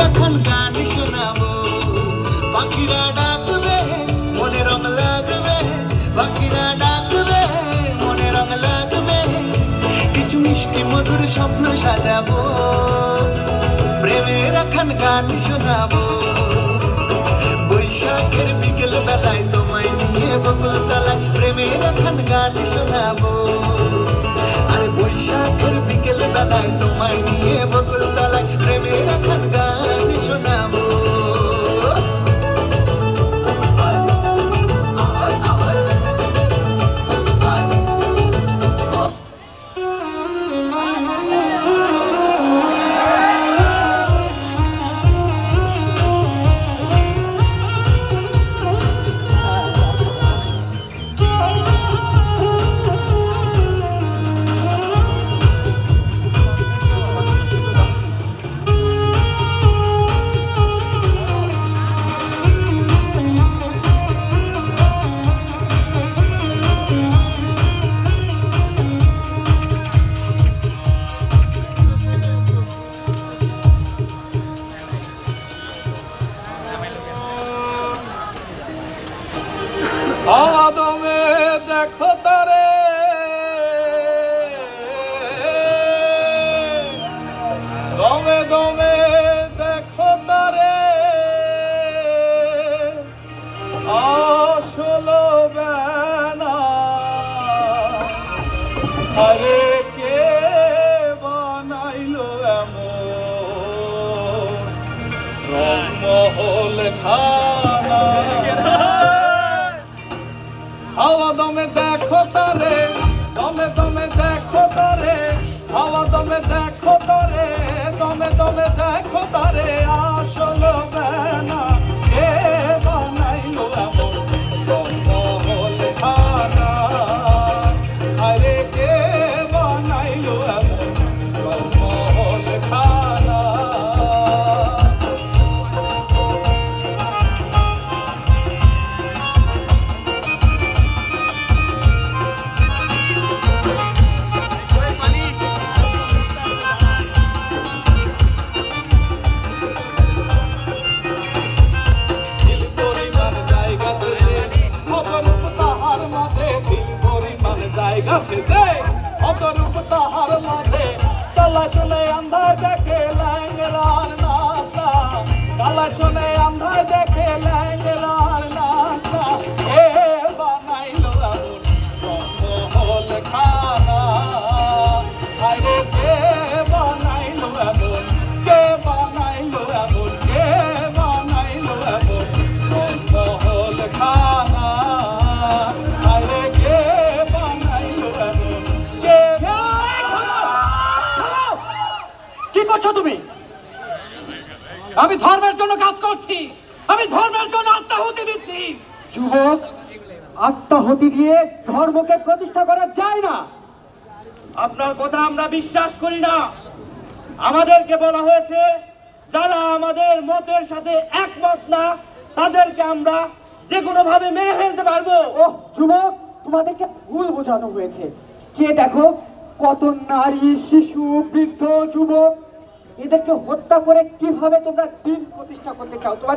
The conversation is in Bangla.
এখন গান শোনাবো, পাখিরা ডাকবে, মনে রং লাগবে, পাখিরা ডাকবে, মনে রং লাগবে, কিছু মিষ্টি মধুর স্বপ্ন সাজাবো, প্রেমের এখন গান শোনাবো। বৈশাখের বিকেল বেলায় তোমায় নিয়ে বকুল তলায় প্রেমের এখন গান শোনাবো। আরে বৈশাখের বিকেল বেলায় তোমায় নিয়ে বকুল তলায় প্রেমের এখন গান শোনাবো। দমে দেখো তারে, দমে দমে দেখো তারে, আসলো বেনা, আরে কে বানাইলো এমন রংমহল খানা। হাওয়া দমে দেখো তারে, দমে দমে দেখো তারে, হাওয়া দমে দেখো তারে, দমে দমে দেখো তারে, আসলো বেনা, কে বানাইলো এমন রংমহল খানা, আরে কে বানাইলো এমন রংমহল খানা। অতরূপ তাহার মাঝে কালা শুনে আন্ধায় দেখে ল্যাংরার নাচা, কালা শুনে আন্ধায় দেখে ল্যাংরার নাচা, এ বানাইলো এমন রংমহল খানা, আরে কে বানাইলো এমন, কে বানাইলো এমন, কে বানাইলো এমন রংমহল খানা, আরে কে বানাইলো এমন, কে। কি করছো তুমি? আমি ধর্মের জন্য কাজ করছি, আমি ধর্মের জন্য আত্মাহুতি দিচ্ছি। যুবক, আত্মাহুতি দিয়ে ধর্মকে প্রতিষ্ঠা করা যায় না। আপনার কথা আমরা বিশ্বাস করি না। আমাদেরকে বলা হয়েছে যারা আমাদের মতের সাথে একমত না তাদেরকে আমরা যে কোনো ভাবে মেরে ফেলতে পারবো। ওহ যুবক, তোমাদেরকে ভুল বোঝানো হয়েছে। যে দেখো কত নারী, শিশু, বৃদ্ধ, যুবক, এদেরকে হত্যা করে কিভাবে তোমরা দিন প্রতিষ্ঠা করতে চাও? তোমার